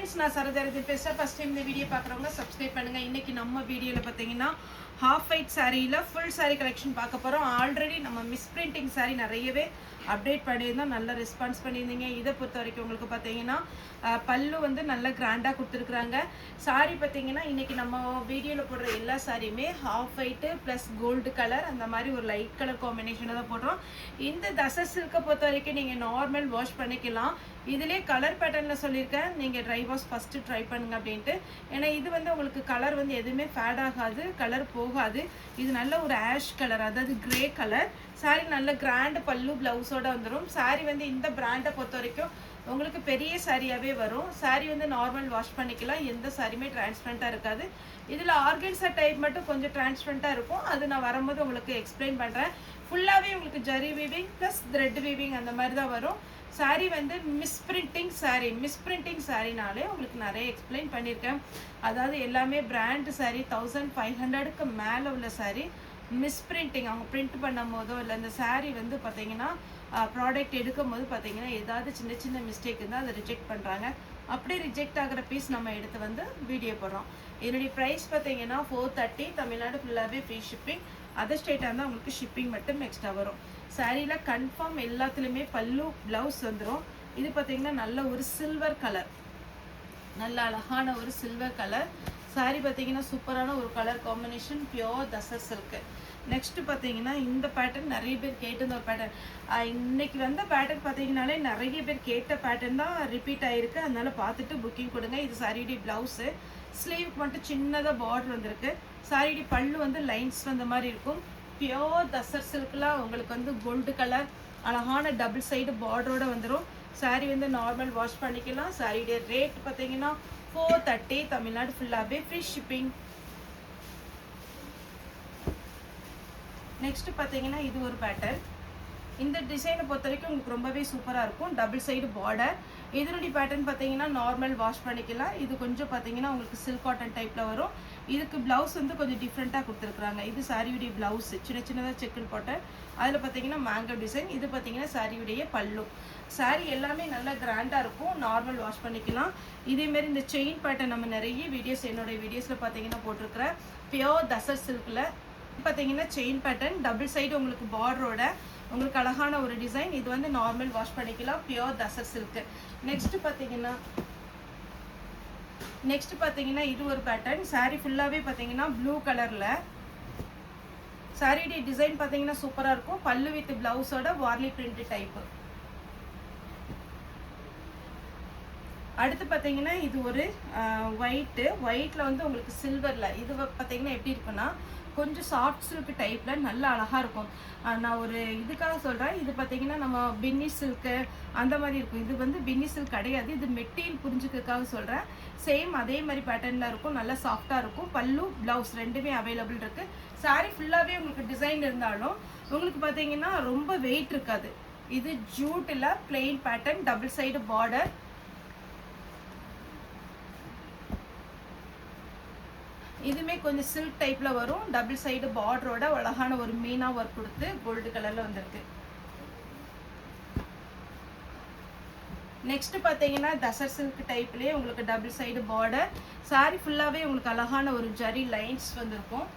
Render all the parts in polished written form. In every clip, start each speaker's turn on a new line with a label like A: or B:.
A: Friends, நான் சரதரதி பேசுகிறேன். First time இந்த வீடியோ பார்க்குறவங்க சப்ஸ்கிரைப் பண்ணுங்கள். இன்றைக்கி நம்ம வீடியோவில் பார்த்தீங்கன்னா ஹாஃப் ஒயிட் சாரியில் ஃபுல் சாரீ கலெக்ஷன் பார்க்க போகிறோம். ஆல்ரெடி நம்ம மிஸ்பிரிண்டிங் சாரீ நிறையவே அப்டேட் பண்ணியிருந்தோம், நல்ல ரெஸ்பான்ஸ் பண்ணியிருந்தீங்க. இதை பொறுத்த வரைக்கும் உங்களுக்கு பார்த்தீங்கன்னா பல்லு வந்து நல்ல கிராண்டாக கொடுத்துருக்குறாங்க. சாரீ பார்த்தீங்கன்னா இன்றைக்கி நம்ம வீடியோவில் போடுற எல்லா சாரியுமே half white plus gold colour அந்த மாதிரி ஒரு லைட் கலர் காம்பினேஷனில் தான் போடுறோம். இந்த தசர் சில்கை பொறுத்த வரைக்கும் நீங்கள் நார்மல் வாஷ் பண்ணிக்கலாம். இதிலே கலர் பேட்டர்னில் சொல்லியிருக்கேன், நீங்கள் ட்ரை வாஷ் ஃபஸ்ட்டு ட்ரை பண்ணுங்க அப்படின்ட்டு. ஏன்னா இது வந்து உங்களுக்கு கலர் வந்து எதுவுமே ஃபேட் ஆகாது, கலர் போகாது. இது நல்ல ஒரு ஆஷ் கலர், அதாவது கிரே கலர். சாரீ நல்ல கிராண்ட் பல்லு ப்ளவுஸோடு வந்துடும். சாரீ வந்து இந்த பிராண்டை பொறுத்த வரைக்கும் உங்களுக்கு பெரிய சாரியாகவே வரும். சாரீ வந்து நார்மல் வாஷ் பண்ணிக்கலாம், எந்த சாரியுமே டிரான்ஸ்பரண்ட்டாக இருக்காது. இதில் ஆர்கன்ஸா டைப் மட்டும் கொஞ்சம் டிரான்ஸ்பரண்ட்டாக இருக்கும், அது நான் வரும்போது உங்களுக்கு எக்ஸ்பிளைன் பண்ணுறேன். ஃபுல்லாகவே உங்களுக்கு zari weaving plus thread weaving அந்த மாதிரி தான் வரும். சாரீ வந்து மிஸ்பிரிண்டிங் சாரீனாலே உங்களுக்கு நிறைய எக்ஸ்பிளைன் பண்ணியிருக்கேன். அதாவது எல்லாமே பிராண்ட் சாரீ 1500க்கு மேலே உள்ள சாரீ மிஸ்பிரிண்டிங் அவங்க பிரிண்ட் பண்ணும் போதோ இல்லை இந்த சாரீ வந்து பார்த்தீங்கன்னா ப்ராடக்ட் எடுக்கும் போது பார்த்தீங்கன்னா ஏதாவது சின்ன சின்ன மிஸ்டேக் இருந்தால் அதை ரிஜெக்ட் பண்ணுறாங்க. அப்படியே ரிஜெக்ட் ஆகிற பீஸ் நம்ம எடுத்து வந்து வீடியோ போடுறோம். இதனுடைய ப்ரைஸ் பார்த்தீங்கன்னா 430. தமிழ்நாடு ஃபுல்லாகவே ஃப்ரீ ஷிப்பிங். அதர் ஸ்டேட்டாக இருந்தால் உங்களுக்கு ஷிப்பிங் மட்டும் எக்ஸ்ட்ரா வரும். சாரியில் கன்ஃபார்ம் எல்லாத்துலேயுமே பல்லு ப்ளவுஸ் வந்துடும். இது பார்த்தீங்கன்னா நல்ல ஒரு சில்வர் கலர், நல்ல அழகான ஒரு சில்வர் கலர் சாரீ. பார்த்தீங்கன்னா சூப்பரான ஒரு colour combination, pure tussar silk. Next பார்த்தீங்கன்னா இந்த பேட்டர்ன் நிறைய பேர் கேட்டிருந்த ஒரு பேட்டர்ன். இன்னைக்கு வந்த பேட்டர்ன் பார்த்தீங்கன்னாலே நிறைய பேர் கேட்ட பேட்டர்ன் தான் ரிப்பீட் ஆகிருக்கு. அதனால பார்த்துட்டு புக்கிங் கொடுங்க. இது சாரியுடைய ப்ளவுஸு, ஸ்லீவுக்கு மட்டும் சின்னதாக பார்டர் வந்திருக்கு. சாரியுடைய பல்லு வந்து லைன்ஸ் வந்த மாதிரி இருக்கும். பியோர் தசர் சில்கில் உங்களுக்கு வந்து கோல்டு கலர் அழகான டபுள் சைடு பார்டரோடு வந்துடும். சாரீ வந்து நார்மல் வாஷ் பண்ணிக்கலாம். சாரியுடைய ரேட் பார்த்தீங்கன்னா 430. தமிழ்நாடு ஃபுல்லாகவே ஃப்ரீ ஷிப்பிங். நெக்ஸ்ட் பார்த்தீங்கன்னா இது ஒரு பேட்டர்ன். இந்த டிசைனை பொறுத்த வரைக்கும் உங்களுக்கு ரொம்பவே சூப்பராக இருக்கும். Double side border. இதனுடைய பேட்டர்ன் பார்த்தீங்கன்னா நார்மல் வாஷ் பண்ணிக்கலாம். இது கொஞ்சம் பார்த்தீங்கன்னா உங்களுக்கு சில்க் காட்டன் டைப்பில் வரும். இதுக்கு ப்ளவுஸ் வந்து கொஞ்சம் டிஃப்ரெண்ட்டாக கொடுத்துருக்குறாங்க. இது சாரியுடைய ப்ளவுஸ் சின்ன சின்னதாக செக்குன்னு போட்டேன். அதில் பார்த்தீங்கன்னா மேங்கோ டிசைன். இது பார்த்தீங்கன்னா சாரியுடைய பல்லு. சாரீ எல்லாமே நல்லா கிராண்டாக இருக்கும், நார்மல் வாஷ் பண்ணிக்கலாம். இதேமாரி இந்த செயின் பேட்டர்ன் நம்ம நிறைய வீடியோஸ் என்னோடய வீடியோஸில் பார்த்தீங்கன்னா போட்டிருக்கிறேன். பியோர் தசர் சில்கில் பார்த்தீங்கன்னா செயின் பேட்டர்ன் டபுள் சைடு உங்களுக்கு பார்டரோட உங்களுக்கு அழகான ஒரு டிசைன். இது வந்து நார்மல் வாஷ் பண்ணிக்கலாம், பியோர் தசர் சில்க்கு. நெக்ஸ்ட் பார்த்தீங்கன்னா இது ஒரு பேட்டர்ன். சாரீ ஃபுல்லாகவே பார்த்தீங்கன்னா ப்ளூ கலரில். சாரியுடைய டிசைன் பார்த்தீங்கன்னா சூப்பராக இருக்கும். பல்லு வித் ப்ளவுஸோட வார்லி பிரிண்ட் டைப்பு. அடுத்து பார்த்தீங்கன்னா இது ஒரு ஒயிட்டில் வந்து உங்களுக்கு சில்வரில். இது பார்த்தீங்கன்னா எப்படி இருக்குன்னா கொஞ்சம் சாஃப்ட் சில்க் டைப்பில் நல்ல அழகாக இருக்கும். நான் ஒரு இதுக்காக சொல்கிறேன். இது பார்த்தீங்கன்னா நம்ம பின்னி சில்க்கு அந்த மாதிரி இருக்கும். இது வந்து பின்னி சில்க் கிடையாது, இது மெட்டீரியல் புரிஞ்சுக்கிறதுக்காக சொல்கிறேன். சேம் அதே மாதிரி பேட்டர்னில் இருக்கும், நல்லா சாஃப்டாக இருக்கும். பல்லு ப்ளவுஸ் ரெண்டுமே அவைலபிள் இருக்குது. சாரீ ஃபுல்லாகவே உங்களுக்கு டிசைன் இருந்தாலும் உங்களுக்கு பார்த்தீங்கன்னா ரொம்ப வெயிட் இருக்காது. இது ஜூட்டில் plain pattern, double side border. இதுவுமே கொஞ்சம் சில்க் டைப்பில் வரும். டபுள் சைடு பார்டரோட அழகான ஒரு மீனா ஒர்க் கொடுத்து கோல்டு கலரில் வந்திருக்கு. நெக்ஸ்ட் பார்த்தீங்கன்னா தசர் சில்க் டைப்லேயே உங்களுக்கு டபுள் சைடு பார்டர். சாரீ ஃபுல்லாகவே உங்களுக்கு அழகான ஒரு ஜரி லைன்ஸ் வந்திருக்கும்.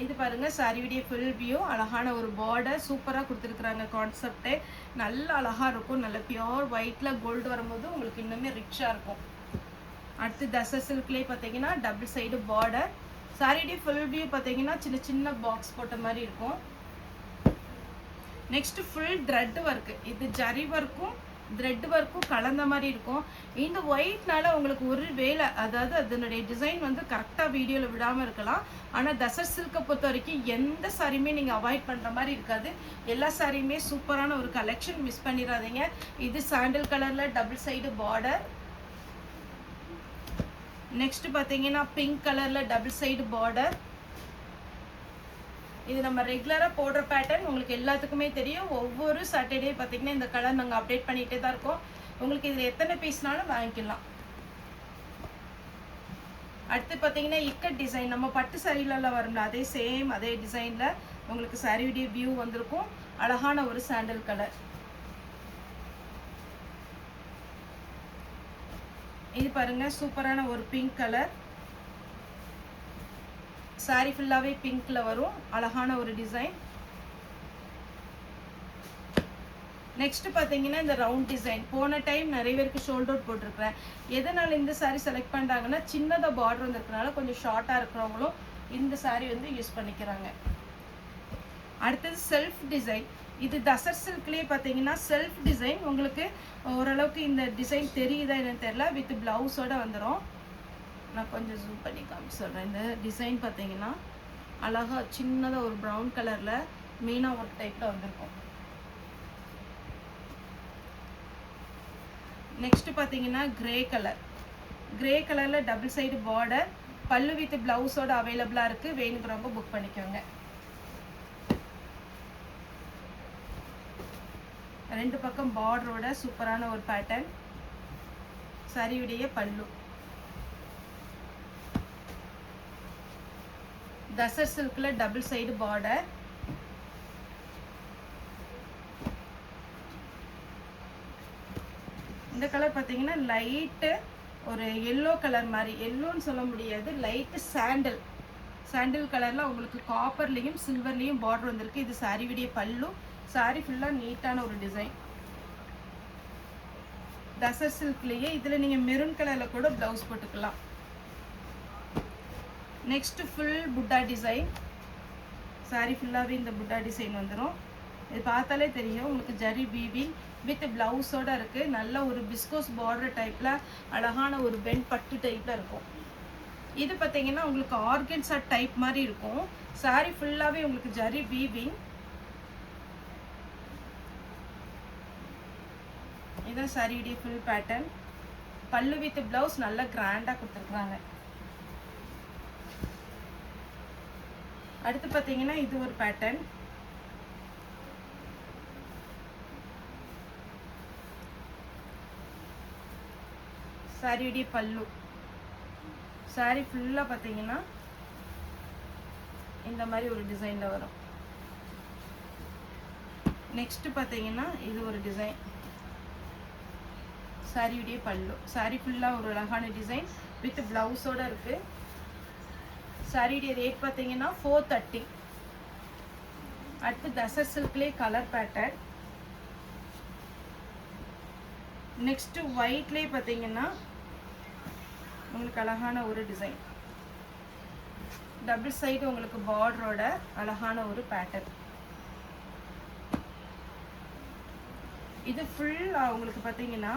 A: இது பாருங்க சாரியுடைய ஃபுல் வியூ, அழகான ஒரு பார்டர் சூப்பராக கொடுத்துருக்குறாங்க. கான்செப்டே நல்ல அழகாக இருக்கும். நல்ல பியோர் ஒயிட்டில் கோல்டு வரும்போது உங்களுக்கு இன்னுமே ரிச்சாக இருக்கும். அடுத்து தசர் சில்க்லேயே பார்த்தீங்கன்னா டபுள் சைடு பார்டர். சாரியுடைய ஃபுல் வியூ பார்த்தீங்கன்னா சின்ன சின்ன பாக்ஸ் போட்ட மாதிரி இருக்கும். Next full thread work. இது ஜரி ஒர்க்கும் த்ரெட் ஒர்க்கும் கலந்த மாதிரி இருக்கும். இந்த ஒயிட்னால உங்களுக்கு ஒரு வேலை, அதாவது அதனுடைய டிசைன் வந்து கரெக்டாக வீடியோவில் விடாமல் இருக்கலாம். ஆனால் தசர் சில்கை பொறுத்த வரைக்கும் எந்த சாரியுமே நீங்கள் அவாய்ட் பண்ணுற மாதிரி இருக்காது. எல்லா சாரியுமே சூப்பரான ஒரு கலெக்ஷன், மிஸ் பண்ணிடாதீங்க. இது சாண்டில் கலரில் டபுள் சைடு பார்டர். நெக்ஸ்ட் பார்த்தீங்கன்னா பிங்க் கலரில் டபுள் சைடு பார்டர். இது நம்ம ரெகுலராக போடுற பேட்டர்ன், உங்களுக்கு எல்லாத்துக்குமே தெரியும். ஒவ்வொரு சாட்டர்டே பார்த்தீங்கன்னா இந்த கலர் நாங்கள் அப்டேட் பண்ணிகிட்டே தான் இருக்கோம். உங்களுக்கு இதில் எத்தனை பீஸ்னாலும் வாங்கிக்கலாம். அடுத்து பார்த்தீங்கன்னா இக்கட் டிசைன், நம்ம பட்டு சாரிலெல்லாம் வரும்ல அதே சேம் அதே டிசைனில் உங்களுக்கு சாரியுடைய வியூ வந்திருக்கும். அழகான ஒரு சாண்டல் கலர். இது பாருங்க சூப்பரான ஒரு பிங்க் கலர். சாரி ஃபுல்லாவே பிங்க்ல வரும். அழகான ஒரு டிசைன். நெக்ஸ்ட் பாத்தீங்கன்னா இந்த ரவுண்ட் டிசைன். போன டைம் நிறைய பேருக்கு ஷோல்டர் அவுட் போட்டிருக்கிறேன். எதனால இந்த சாரி செலக்ட் பண்றாங்கன்னா, சின்னதா பார்டர் வந்திருக்கனால கொஞ்சம் ஷார்ட்டா இருக்கிறவங்களும் இந்த சாரி வந்து யூஸ் பண்ணிக்கிறாங்க. அடுத்தது செல்ஃப் டிசைன். இது தசர் சில்க்லேயே பார்த்தீங்கன்னா செல்ஃப் டிசைன். உங்களுக்கு ஓரளவுக்கு இந்த டிசைன் தெரியுதா என்னன்னு தெரியல. வித் பிளவுஸோட வந்துடும். நான் கொஞ்சம் ஜூம் பண்ணி காமி சொல்கிறேன். இந்த டிசைன் பார்த்தீங்கன்னா அழகாக சின்னதாக ஒரு ப்ரௌன் கலரில் மீனா ஒர்க் டைப்பில் வந்திருக்கும். நெக்ஸ்ட் பார்த்தீங்கன்னா கிரே கலர். கிரே கலரில் டபுள் சைடு பார்டர். பல்லு வித் பிளவுஸோட அவைலபிளாக இருக்குது. வேணுங்கிறவங்க புக் பண்ணிக்கோங்க. ரெண்டு பக்கம் பார்டரோட சூப்பரான ஒரு பேட்டர்ன். சாரியுடைய பல்லு தசர் சில்க்ல டபுள் சைடு பார்டர். இந்த கலர் பார்த்தீங்கன்னா லைட்டு ஒரு எல்லோ கலர் மாதிரி, எல்லோன்னு சொல்ல முடியாது, லைட்டு சாண்டில் கலரில் உங்களுக்கு காப்பர்லேயும் சில்வர்லேயும் பார்டர் வந்திருக்கு. இது சாரியுடைய பல்லு. சாரி ஃபுல்லாக நீட்டான ஒரு டிசைன். தசர் சில்க்லேயே இதில் நீங்கள் மெரூன் கலரில் கூட ப்ளவுஸ் போட்டுக்கலாம். நெக்ஸ்ட் ஃபுல் புட்டா டிசைன். சாரி ஃபுல்லாகவே இந்த புட்டா டிசைன் வந்துடும். இது பார்த்தாலே தெரியும் உங்களுக்கு ஜரி வீவிங் வித் பிளவுஸோட இருக்குது. நல்ல ஒரு பிஸ்கோஸ் பார்டர் டைப்பில் அழகான ஒரு பென் பட்டு டைப்பில் இருக்கும். இது பார்த்தீங்கன்னா உங்களுக்கு ஆர்கன்ஸா டைப் மாதிரி இருக்கும். சாரி ஃபுல்லாகவே உங்களுக்கு ஜரி வீவிங். இதான் சாரியுடைய ஃபுல் பேட்டர்ன். பல்லு வித் பிளவுஸ் நல்லா கிராண்டாக கொடுத்துருக்குறாங்க. அடுத்து பார்த்தீங்கன்னா இது ஒரு பேட்டர்ன். சாரியுடைய பல்லு. சாரி ஃபுல்லாக பார்த்தீங்கன்னா இந்த மாதிரி ஒரு டிசைனில் வரும். நெக்ஸ்ட் பார்த்தீங்கன்னா இது ஒரு டிசைன். சாரியுடைய பல்லு. சாரி ஃபுல்லாக ஒரு அழகான டிசைன் வித் பிளவுஸோட இருக்கு. சாரியுடைய ரேட் பார்த்தீங்கன்னா 430. அடுத்து தசர் சில்க்லேயே கலர் பேட்டர்ன். நெக்ஸ்ட் ஒயிட்லேயே பார்த்தீங்கன்னா உங்களுக்கு அழகான ஒரு டிசைன். டபுள் சைடு உங்களுக்கு பார்டரோட அழகான ஒரு பேட்டர்ன். இது ஃபுல் உங்களுக்கு பார்த்தீங்கன்னா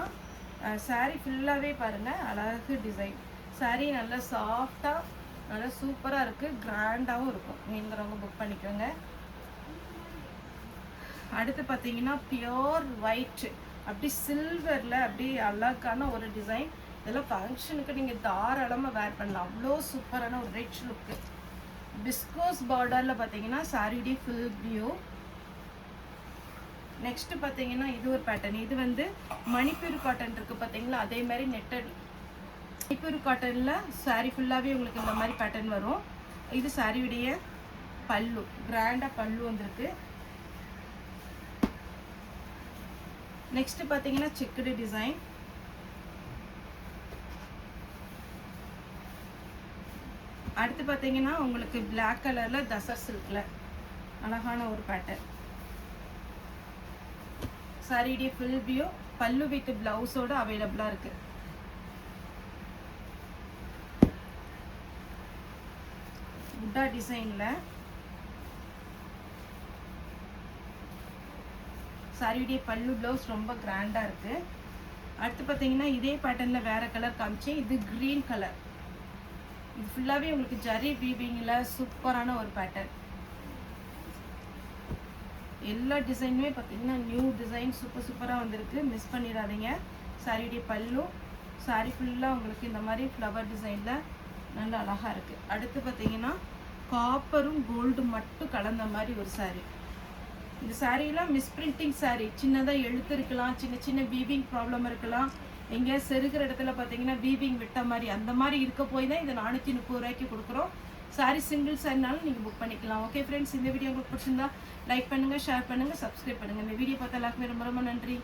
A: சாரி ஃபுல்லாகவே பாருங்கள் அழகு டிசைன். சாரி நல்லா சாஃப்டாக நல்லா சூப்பராக இருக்குது. கிராண்டாகவும் இருக்கும். வேணுங்கிறவங்க புக் பண்ணிக்கோங்க. அடுத்து பார்த்தீங்கன்னா பியோர் ஒயிட் அப்படி சில்வரில் அப்படி அழகான ஒரு டிசைன். இதெல்லாம் ஃபங்க்ஷனுக்கு நீங்கள் தாராளமாக வேர் பண்ணலாம். அவ்வளோ சூப்பரான ஒரு ரிச் லுக்கு. பிஸ்கோஸ் பார்டரில் பார்த்தீங்கன்னா சாரியுடைய ஃபுல் வியூ. நெக்ஸ்ட் பார்த்தீங்கன்னா இது ஒரு பேட்டர்ன். இது வந்து மணிப்பூர் காட்டன் இருக்குது பார்த்தீங்களா, அதே மாதிரி நெட்டட் மணிப்பூர் காட்டனில் சாரி ஃபுல்லாகவே உங்களுக்கு இந்த மாதிரி பேட்டர்ன் வரும். இது சாரியுடைய பல்லு. கிராண்டாக பல்லு வந்திருக்கு. நெக்ஸ்ட் பார்த்தீங்கன்னா செக்குடு டிசைன். அடுத்து பார்த்தீங்கன்னா உங்களுக்கு பிளாக் கலரில் தசர் சில்கில் அழகான ஒரு பேட்டர்ன். சாரியுடைய ஃபுல் வியூ. பல்லு வித் பிளவுஸோட அவைலபிளாக இருக்கு. புட்டா டிசைனில் சாரியுடைய பல்லு பிளவுஸ் ரொம்ப கிராண்டாக இருக்குது. அடுத்து பார்த்தீங்கன்னா இதே பேட்டர்னில் வேறு கலர் காமிச்சேன். இது க்ரீன் கலர். இது ஃபுல்லாகவே உங்களுக்கு ஜரி வீவிங்கில் சூப்பரான ஒரு பேட்டர்ன். எல்லா டிசைனுமே பார்த்தீங்கன்னா நியூ டிசைன் சூப்பராக வந்திருக்கு. மிஸ் பண்ணிடாதீங்க. சாரியுடைய பல்லு. சாரி ஃபுல்லாக உங்களுக்கு இந்த மாதிரி ஃப்ளவர் டிசைனில் நல்லா அழகாக இருக்குது. அடுத்து பார்த்தீங்கன்னா காப்பரும் கோல்டு மட்டும் கலந்த மாதிரி ஒரு சாரி. இந்த சாரீலாம் மிஸ்பிரிண்டிங் சாரீ. சின்னதாக எழுத்து இருக்கலாம், சின்ன சின்ன வீவிங் ப்ராப்ளம் இருக்கலாம், எங்கேயா செருகிற இடத்துல பார்த்தீங்கன்னா வீவிங் விட்ட மாதிரி அந்த மாதிரி இருக்க போய் தான் இதை 430 ரூபாய்க்கு கொடுக்குறோம். சாரி சிங்கிள் சாரினாலும் நீங்கள் புக் பண்ணிக்கலாம். ஓகே ஃப்ரெண்ட்ஸ், இந்த வீடியோ உங்களுக்கு பிடிச்சிருந்தா லைக் பண்ணுங்கள், ஷேர் பண்ணுங்கள், சப்ஸ்கிரைப் பண்ணுங்கள். இந்த வீடியோ பார்த்த எல்லாருக்குமே ரொம்ப ரொம்ப நன்றி.